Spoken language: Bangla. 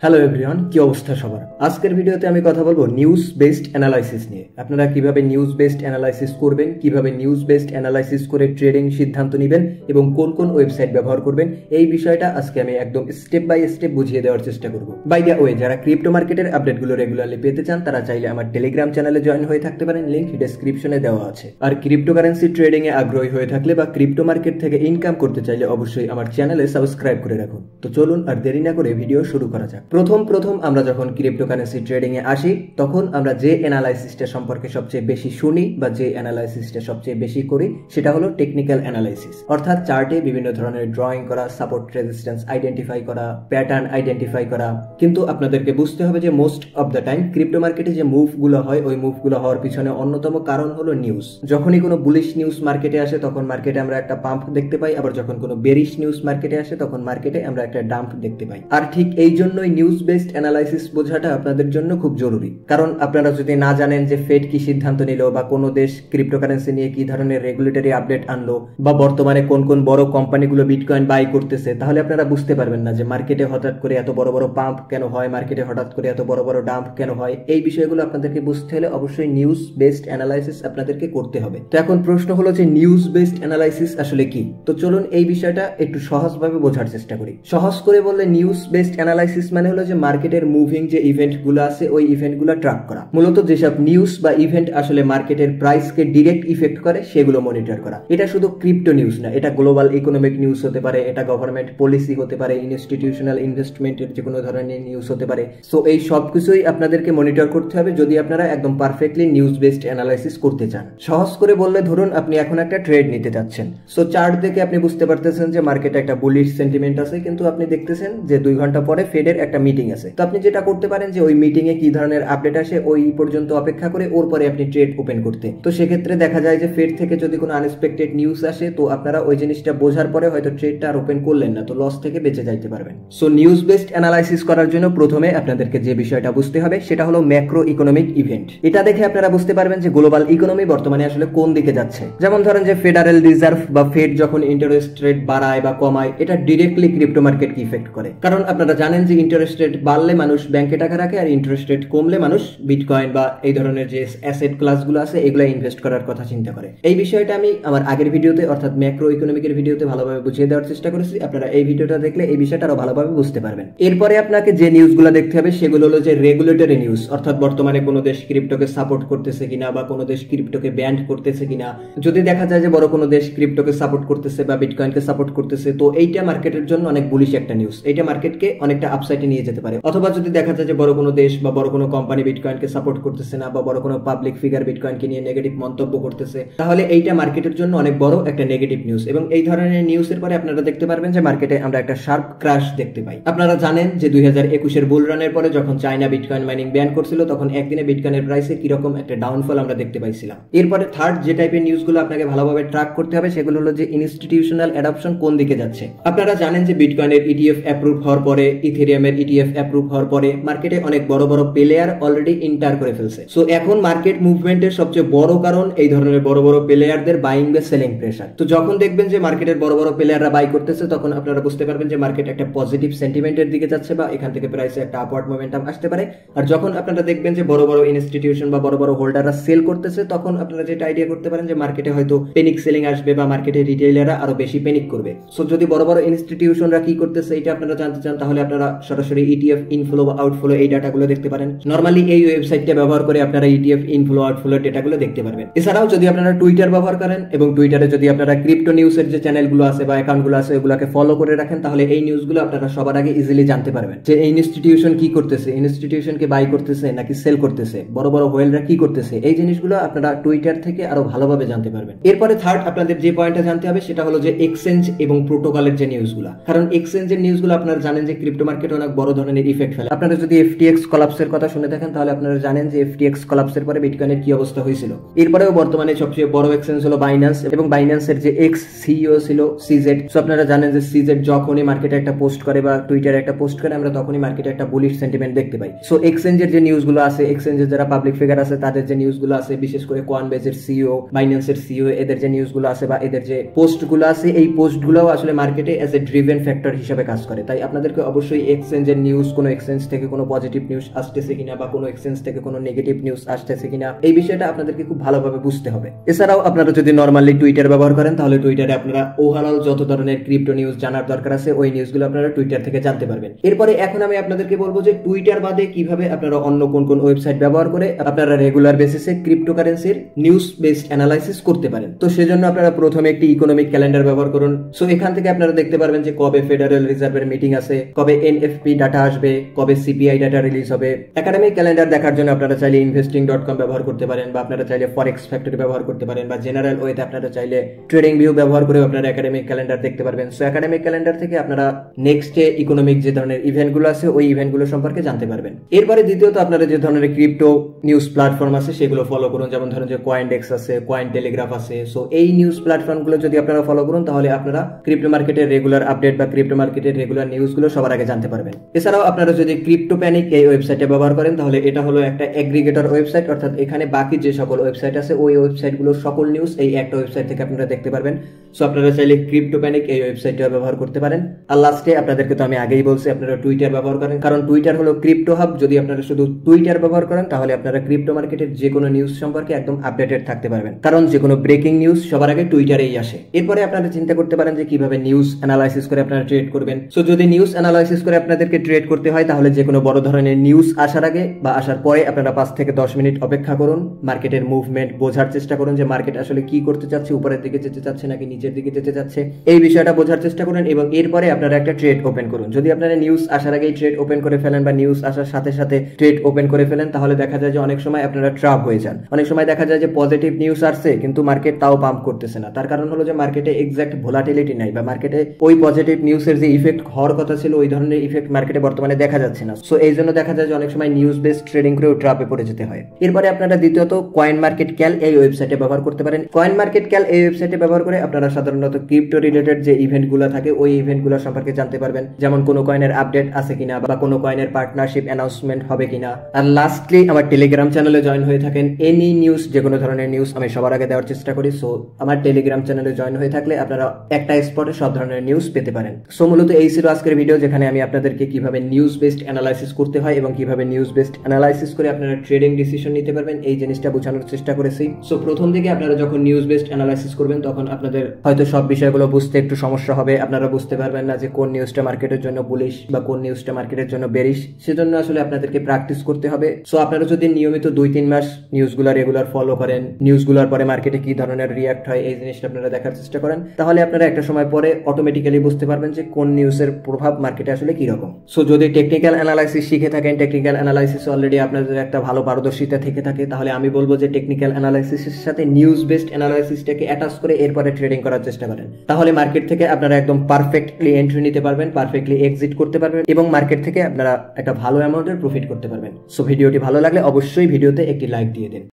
হ্যালো এভরিওয়ান, কি অবস্থা সবার? আজকের ভিডিওতে আমি কথা বলবো নিউজ বেসড অ্যানালাইসিস নিয়ে। আপনারা কিভাবে নিউজ বেসড অ্যানালাইসিস করবেন, কিভাবে নিউজ বেসড অ্যানালাইসিস করে ট্রেডিং সিদ্ধান্ত নেবেন এবং কোন কোন ওয়েবসাইট ব্যবহার করবেন, এই বিষয়টা আজকে আমি একদম স্টেপ বাই স্টেপ বুঝিয়ে দেওয়ার চেষ্টা করব। বাই দ্য ওয়ে, যারা ক্রিপ্টো মার্কেটের আপডেটগুলো রেগুলারলি পেতে চান তারা চাইলে আমার টেলিগ্রাম চ্যানেলে জয়েন হয়ে থাকতে পারেন, লিংক ডেসক্রিপশনে দেওয়া আছে। আর ক্রিপ্টোকারেন্সি ট্রেডিং এ আগ্রহী হয়ে থাকলে বা ক্রিপ্টো মার্কেট থেকে ইনকাম করতে চাইলে অবশ্যই আমার চ্যানেলে সাবস্ক্রাইব করে রাখুন। তো চলুন আর দেরি না করে ভিডিও শুরু করা যাক। প্রথম আমরা যখন ক্রিপ্টোকারেন্সি ট্রেডিং এ আসি তখন আমরা যে অ্যানালাইসিসটা সম্পর্কে সবচেয়ে বেশি শুনি বা যে অ্যানালাইসিসটা সবচেয়ে বেশি করি সেটা হলো টেকনিক্যাল অ্যানালাইসিস, অর্থাৎ চার্টে বিভিন্ন ধরনের ড্রয়িং করা, সাপোর্ট রেজিস্ট্যান্স আইডেন্টিফাই করা, প্যাটার্ন আইডেন্টিফাই করা। কিন্তু আপনাদেরকে বুঝতে হবে যে most of the time crypto মার্কেটে যে মুভগুলো হয় ওই মুভগুলো হওয়ার পিছনে অন্যতম কারণ হলো নিউজ। যখনই কোনো বুলিশ নিউজ মার্কেটে আসে তখন মার্কেটে আমরা একটা পাম্প দেখতে পাই, আবার যখন কোনো বেরিশ নিউজ মার্কেটে আসে তখন মার্কেটে আমরা একটা ডাম্প দেখতে পাই। আর ঠিক এই জন্যই নিউজ বেসড অ্যানালাইসিস বোঝাটা আপনাদের জন্য খুব জরুরি। কারণ আপনারা যদি না জানেন যে ফেড কি সিদ্ধান্ত নিল বা কোনো দেশ ক্রিপ্টোকারেন্সি নিয়ে কি ধরনের রেগুলেটরি আপডেট আনলো বা বর্তমানে কোন কোন বড় কোম্পানিগুলো বিটকয়েন বাই করতেছে, তাহলে আপনারা বুঝতে পারবেন না যে মার্কেটে হঠাৎ করে এত বড় বড় পাম্প কেন হয়, মার্কেটে হঠাৎ করে এত বড় বড় ডাম্প কেন হয়। এই বিষয়গুলো আপনাদেরকে বুঝতে হলে অবশ্যই নিউজ বেসড অ্যানালাইসিস আপনাদেরকে করতে হবে। তো এখন প্রশ্ন হলো যে নিউজ বেসড অ্যানালাইসিস আসলে কি? তো চলুন এই বিষয়টা একটু সহজভাবে বোঝার চেষ্টা করি। সহজ করে বললে নিউজ বেসড অ্যানালাইসিস মানে হলো যে মার্কেটের মুভিং যে ইভেন্টগুলো আছে ওই ইভেন্টগুলো ট্র্যাক করা। মূলত যেসব নিউজ বা ইভেন্ট আসলে মার্কেটের প্রাইসকে ডিরেক্ট ইফেক্ট করে সেগুলো মনিটর করা। এটা শুধু ক্রিপ্টো নিউজ না, এটা গ্লোবাল ইকোনমিক নিউজ হতে পারে, এটা গভর্নমেন্ট পলিসি হতে পারে, ইনস্টিটিউশনাল ইনভেস্টমেন্টের যে কোনো ধরনের নিউজ হতে পারে। সো এই সব কিছুই আপনাদেরকে মনিটর করতে হবে যদি আপনারা একদম পারফেক্টলি নিউজ বেসড অ্যানালাইসিস করতে চান। সহজ করে বললে ধরুন আপনি এখন একটা ট্রেড নিতে যাচ্ছেন। সো চার্ট দেখে আপনি বুঝতে পারতেছেন যে মার্কেটে একটা বুলিশ সেন্টিমেন্ট আছে, কিন্তু আপনি দেখতেছেন যে 2 ঘন্টা পরে ফেডের একটা মিটিং আছে। তো আপনি যেটা করতে পারেন যে ওই মিটিং এ কি ধরনের আপডেট আসে ওই পর্যন্ত অপেক্ষা করে ওর পরে আপনি ট্রেড ওপেন করতে। তো সেক্ষেত্রে দেখা যায় যে ফেড থেকে যদি কোনো আনএক্সপেক্টেড নিউজ আসে তো আপনারা ওই জিনিসটা বোঝার পরে হয়তো ট্রেডটা আর ওপেন করলেন না, তো লস থেকে বেঁচে যাইতে পারবেন। সো নিউজ বেসড অ্যানালাইসিস করার জন্য প্রথমে আপনাদেরকে যে বিষয়টা বুঝতে হবে সেটা হলো ম্যাক্রো ইকোনমিক ইভেন্ট। এটা দেখে আপনারা বুঝতে পারবেন যে গ্লোবাল ইকোনমি বর্তমানে আসলে কোন দিকে যাচ্ছে। যেমন ধরেন যে ফেডারেল রিজার্ভ বা ফেড যখন ইন্টারেস্ট রেট বাড়ায় বা কমায় এটা ডিরেক্টলি ক্রিপ্টো মার্কেটকে ইফেক্ট করে। কারণ আপনারা জানেন যে ইন্টারেস্ট রেট বাড়লে মানুষ ব্যাংকে টাকা রাখে আর ইন্টারেস্ট রেট কমলে মানুষ বিটকয়েন বা এই ধরনের যে অ্যাসেট ক্লাসগুলো আছে এগুলো ইনভেস্ট করার কথা চিন্তা করে। এই বিষয়টা আমি আমার আগের ভিডিওতে অর্থাৎ ম্যাক্রো ইকোনমিকের ভিডিওতে ভালোভাবে বুঝিয়ে দেওয়ার চেষ্টা করেছি। আপনারা এই ভিডিওটা দেখলে এই বিষয়টা আরো ভালোভাবে বুঝতে পারবেন। এরপরে আপনাকে যে নিউজগুলো দেখতে হবে সেগুলো হলো যে রেগুলেটরি নিউজ, অর্থাৎ বর্তমানে কোনো দেশ ক্রিপ্টোকে সাপোর্ট করতেছে কিনা বা কোনো দেশ ক্রিপ্টোকে ব্যান্ড করতেছে কিনা। যদি দেখা যায় যে বড় কোনো দেশ ক্রিপ্টোকে সাপোর্ট করতেছে বা বিটকয়েনকে সাপোর্ট করতেছে তো এইটা মার্কেটের জন্য অনেক বুলিশ একটা নিউজ, এইটা মার্কেটকে অনেকটা আপসাইডে নিয়ে যেতে পারে। অথবা যদি দেখা যায় যে বড় কোনো দেশ বা বড় কোনো কোম্পানি বিটকয়েনকে সাপোর্ট করতেছে না বা বড় কোনো পাবলিক ফিগার বিটকয়েনকে নিয়ে নেগেটিভ মন্তব্য করতেছে, তাহলে এইটা মার্কেটের জন্য অনেক বড় একটা নেগেটিভ নিউজ। এবং এই ধরনের নিউজের পরে আপনারা দেখতে পারবেন যে মার্কেটে আমরা একটা শার্প ক্র্যাশ দেখতে পাই। আপনারা জানেন যে 2021-এর বুল রানের পরে যখন চায়না বিটকয়েন মাইনিং ব্যান করছিল তখন একদিনে বিটকয়েনের প্রাইসে কিরকম একটা ডাউনফল আমরা দেখতে পাইছিলাম। এরপরে থার্ড যে টাইপের নিউজগুলো আপনাকে ভালোভাবে ট্র্যাক করতে হবে সেগুলো হলো যে ইনস্টিটিউশনাল অ্যাডপশন কোন দিকে যাচ্ছে। আপনারা জানেন যে বিটকয়েনের ইটিএফ অ্যাপ্রুভ হওয়ার পরে, ইথেরিয়ামের ইটিএফ অ্যাপ্রুভ হওয়ার পরে মার্কেটে অনেক বড় বড় প্লেয়ার অলরেডি ইন্টার করে ফেলছে। সো এখন মার্কেট মুভমেন্টের সবচেয়ে বড় কারণ এই ধরনের বড় বড় প্লেয়ারদের বাইং বা সেলিং প্রেসার। তো যখন দেখবেন যে মার্কেটের বড় বড় প্লেয়াররা বাই করতেছে তখন আপনারা বুঝতে পারবেন যে মার্কেট একটা পজিটিভ সেন্টিমেন্টের দিকে যাচ্ছে বা এখান থেকে প্রাইসে একটা আপওয়ার্ড মোমেন্টাম আসতে পারে। আর যখন আপনারা দেখবেন যে বড় বড় ইনস্টিটিউশন বা বড় বড় হোল্ডাররা সেল করতেছে তখন আপনারা যেটা আইডিয়া করতে পারেন যে মার্কেটে হয়তো পেনিক সেলিং আসবে বা মার্কেটে রিটেইলাররা আরো বেশি পেনিক করবে। সো যদি বড় বড় ইনস্টিটিউশনরা কি করতেছে এটা আপনারা জানতে চান তাহলে আপনারা সরাসরি ইটিএফ ইনফ্লো বা আউটফ্লো এই ডাটাগুলো দেখতে পারেন। নরমালি এই ওয়েবসাইটটা ব্যবহার করে আপনারা ইটিএফ ইনফ্লো আউটফ্লো ডেটাগুলো দেখতে পারবেন। এছাড়াও যদি আপনারা টুইটার ব্যবহার করেন এবং টুইটারে যদি আপনারা ক্রিপ্টো নিউজের যে চ্যানেলগুলো আছে বা অ্যাকাউন্টগুলো আছে ওগুলোকে ফলো করে রাখেন তাহলে এই নিউজগুলো আপনারা সবার আগে ইজিলি জানতে পারবেন যে এই ইনস্টিটিউশন কি করতেছে, ইনস্টিটিউশনকে বাই করতেছে নাকি সেল করতেছে, বড় বড় হোয়েলরা কি করতেছে। এই জিনিসগুলো আপনারা টুইটার থেকে আরো ভালোভাবে জানতে পারবেন। এরপরে থার্ড আপনাদের যে পয়েন্টটা জানতে হবে সেটা হলো যে এক্সচেঞ্জ এবং প্রোটোকলের যে নিউজগুলো। কারণ এক্সচেঞ্জের নিউজগুলো আপনারা জানেন যে ক্রিপ্টো মার্কেটে অনেক বড় ধরনের ইফেক্ট ফেলে। আপনারা যদি এফটিএক্স কলাপসের কথা শুনে থাকেন তাহলে আপনারা জানেন যে এফটিএক্স কলাপসের পরে বিটকয়েনের কি অবস্থা হয়েছিল। এরপরেও বর্তমানে সবচেয়ে বড় এক্সচেঞ্জ হলো বাইন্যান্স এবং বাইন্যান্সের যে এক্স সিইও ছিল সিজেড। সো আপনারা জানেন যে সিজেড যখনই মার্কেটে একটা পোস্ট করে বা টুইটারে একটা পোস্ট করে আমরা তখনই মার্কেটে একটা বুলিশ সেন্টিমেন্ট দেখতে পাই। সো এক্সচেঞ্জের যে নিউজগুলো আছে, এক্সচেঞ্জের যারা পাবলিক ফিগার আছে তাদের যে নিউজগুলো আছে, বিশেষ করে কোয়ানবেজের সিইও, বাইন্যান্সের সিইও, এদের যে নিউজগুলো আছে বা এদের যে পোস্টগুলো আছে এই পোস্টগুলো আসলে মার্কেটে এজ এ ড্রিভেন ফ্যাক্টর হিসেবে কাজ করে। তাই আপনাদেরকে অবশ্যই এক্সচেঞ্জের এক্সচেঞ্জের নিউজ, কোনো এক্সচেঞ্জ থেকে কোনো পজিটিভ নিউজ আসতেছে কিনা বা কোনো এক্সচেঞ্জ থেকে কোনো নেগেটিভ নিউজ আসতেছে কিনা, এই বিষয়টা আপনাদেরকে খুব ভালোভাবে বুঝতে হবে। এছাড়াও আপনারা যদি নর্মালি টুইটার ব্যবহার করেন তাহলে টুইটারে আপনারা ওভারঅল যত ধরনের ক্রিপ্টো নিউজ জানার দরকার আছে ওই নিউজগুলো আপনারা টুইটার থেকে জানতে পারবেন। এরপরে এখন আমি আপনাদেরকে বলবো যে টুইটার বাদে কিভাবে আপনারা অন্য কোন কোন ওয়েবসাইট ব্যবহার করে আপনারা রেগুলার বেসিসে ক্রিপ্টোকারেন্সির নিউজ বেসড অ্যানালাইসিস করতে পারেন। তো সেজন্য আপনারা প্রথমে একটি ইকোনমিক ক্যালেন্ডার ব্যবহার করুন। সো এখান থেকে আপনারা দেখতে পারবেন যে কবে ফেডারেল রিজার্ভের মিটিং আছে, কবে এনএফপি ডাটা আসবে, কবে সিপিআই ডাটা রিলিজ হবে। একাডেমিক ক্যালেন্ডার দেখার জন্য আপনারা চাইলে investing.com ব্যবহার করতে পারেন, বা আপনারা চাইলে ফরেক্স ফ্যাক্টরি ব্যবহার করতে পারেন, বা জেনারেল ওয়েতে আপনারা চাইলে ট্রেডিং ভিউ ব্যবহার করে আপনারা একাডেমিক ক্যালেন্ডার দেখতে পারবেন। সো একাডেমিক ক্যালেন্ডার থেকে আপনারা নেক্সট ইকোনমিক যে ধরনের ইভেন্টগুলো আছে ওই ইভেন্টগুলো সম্পর্কে জানতে পারবেন। এরপরে দ্বিতীয়ত আপনারা যে ধরনের ক্রিপ্টো নিউজ প্ল্যাটফর্ম আছে সেগুলো ফলো করুন, যেমন ধরুন যে কয়েনডেক্স আছে, কয়েন টেলিগ্রাফ আছে। সো এই নিউজ প্ল্যাটফর্মগুলো যদি আপনারা ফলো করুন তাহলে আপনারা ক্রিপ্টো মার্কেটের রেগুলার আপডেট বা ক্রিপ্টো মার্কেটের রেগুলার নিউজগুলো সবার আগে জানতে পারবেন। এছাড়াও আপনারা যদি ক্রিপ্টো প্যানিক এই ওয়েবসাইটে ব্যবহার করেন তাহলে এটা হলো একটা এগ্রিগেটর ওয়েবসাইট, অর্থাৎ এখানে বাকি যে সকল ওয়েবসাইট আছে ওই ওয়েবসাইটগুলোর সকল নিউজ এই একটা ওয়েবসাইট থেকে আপনারা দেখতে পারবেন। সো আপনারা চাইলে ক্রিপ্টো প্যানিক এই ওয়েবসাইটটা ব্যবহার করতে পারেন। আর লাস্টে আপনাদেরকে তো আমি আগেই বলছি আপনারা টুইটার ব্যবহার করেন, কারণ টুইটার হলো ক্রিপ্টো হাব। যদি আপনারা শুধু টুইটার ব্যবহার করেন তাহলে আপনারা ক্রিপ্টো মার্কেটের যে কোনো নিউজ সম্পর্কে একদম আপডেটেড থাকতে পারবেন, কারণ যে কোনো ব্রেকিং নিউজ সবার আগে টুইটারেই আসে। এরপরে আপনারা চিন্তা করতে পারেন যে কিভাবে নিউজ অ্যানালাইসিস করে আপনারা ট্রেড করবেন। সো যদি নিউজ অ্যানালাইসিস করে আপনাদেরকে ট্রেড করতে হয় তাহলে যে কোনো বড় ধরনের নিউজ আসার আগে বা আসার পরে আপনারা 5 থেকে 10 মিনিট অপেক্ষা করুন, মার্কেটের মুভমেন্ট বোঝার চেষ্টা করুন যে মার্কেট আসলে কি করতে চাচ্ছে, উপরের দিকে যেতে চাচ্ছে নাকি নিচের দিকে যেতে চাচ্ছে, এই বিষয়টা বোঝার চেষ্টা করুন এবং এরপরে আপনারা একটা ট্রেড ওপেন করুন। যদি আপনারা নিউজ আসার আগেই ট্রেড ওপেন করে ফেলেন বা নিউজ আসার সাথে সাথে ট্রেড ওপেন করে ফেলেন তাহলে দেখা যায় যে অনেক সময় আপনারা ট্র্যাপ হয়ে যান। অনেক সময় দেখা যায় যে পজিটিভ নিউজ আসছে কিন্তু মার্কেট তাও পাম্প করতেছে না। তার কারণ হলো যে মার্কেটে এক্সাক্ট ভোলাটিলিটি নাই, বা মার্কেটে ওই পজিটিভ নিউজের যে ইফেক্ট হওয়ার কথা ছিল ওই ধরনের ইফেক্ট মার্কেটে বর্তমানে দেখা যাচ্ছে না। সো এই জন্য দেখা যায় যে অনেক সময় নিউজ বেসড ট্রেডিং করেও ট্র্যাপে পড়ে যেতে হয়। এরপরে আপনারা দ্বিতীয়ত কয়েন মার্কেট ক্যাল এই ওয়েবসাইটে ব্যবহার করতে পারেন। কয়েন মার্কেট ক্যাল এই ওয়েবসাইটে ব্যবহার করে আপনারা সাধারণত ক্রিপ্টো রিলেটেড যে ইভেন্টগুলো থাকে ওই ইভেন্টগুলো সম্পর্কে জানতে পারবেন, যেমন কোনো কয়েনের আপডেট আছে কিনা বা কোনো কয়েনের পার্টনারশিপ অ্যানাউন্সমেন্ট হবে কিনা। আর লাস্টলি আমার টেলিগ্রাম চ্যানেলে জয়েন হয়ে থাকেন, এনি নিউজ যে কোনো ধরনের নিউজ আমি সবার আগে দেওয়ার চেষ্টা করি। সো আমার টেলিগ্রাম চ্যানেলে জয়েন হয়ে থাকলে আপনারা একটা স্পটে সব ধরনের নিউজ পেতে পারেন। সো মূলত এই ছিল আজকের ভিডিও, যেখানে আমি আপনাদেরকে কিভাবে নিউজ বেসড অ্যানালাইসিস করতে হয় এবং কিভাবে নিউজ বেসড অ্যানালাইসিস করে আপনারা ট্রেডিং ডিসিশন নিতে পারবেন এই জিনিসটা বোঝানোর চেষ্টা করেছি। সো প্রথম দিকে আপনারা যখন নিউজ বেসড অ্যানালাইসিস করবেন তখন আপনাদের হয়তো সব বিষয়গুলো বুঝতে একটু সমস্যা হবে, আপনারা বুঝতে পারবেন না যে কোন নিউজটা মার্কেটের জন্য বুলিশ বা কোন নিউজটা মার্কেটের জন্য বেরিশ। সেজন্য আসলে আপনাদেরকে প্র্যাকটিস করতে হবে। সো আপনারা যদি নিয়মিত 2-3 মাস নিউজগুলো রেগুলার ফলো করেন, নিউজগুলোর পরে মার্কেটে কি ধরনের রিয়াক্ট হয় এই জিনিসটা আপনারা দেখার চেষ্টা করেন, তাহলে আপনারা একটা সময় পরে অটোমেটিক্যালি বুঝতে পারবেন যে কোন নিউজের প্রভাব মার্কেটে আসলে কি রকম। সো যদি টেকনিক্যাল অ্যানালাইসিস শিখে থাকেন, টেকনিক্যাল অ্যানালাইসিস অলরেডি আপনাদের একটা ভালো পারদর্শিতা থেকে থাকে, তাহলে আমি বলবো যে টেকনিক্যাল অ্যানালাইসিসের সাথে নিউজ বেসড অ্যানালাইসিসটাকে অ্যাটাচ করে এরপরে ট্রেডিং করার চেষ্টা করেন। তাহলে মার্কেট থেকে আপনারা একদম পারফেক্টলি এন্ট্রি নিতে পারবেন, পারফেক্টলি এক্সিট করতে পারবেন এবং মার্কেট থেকে আপনারা একটা ভালো অ্যামাউন্টের প্রফিট করতে পারবেন। সো ভিডিওটি ভালো লাগলে অবশ্যই ভিডিওতে একটি লাইক দিয়ে দিন।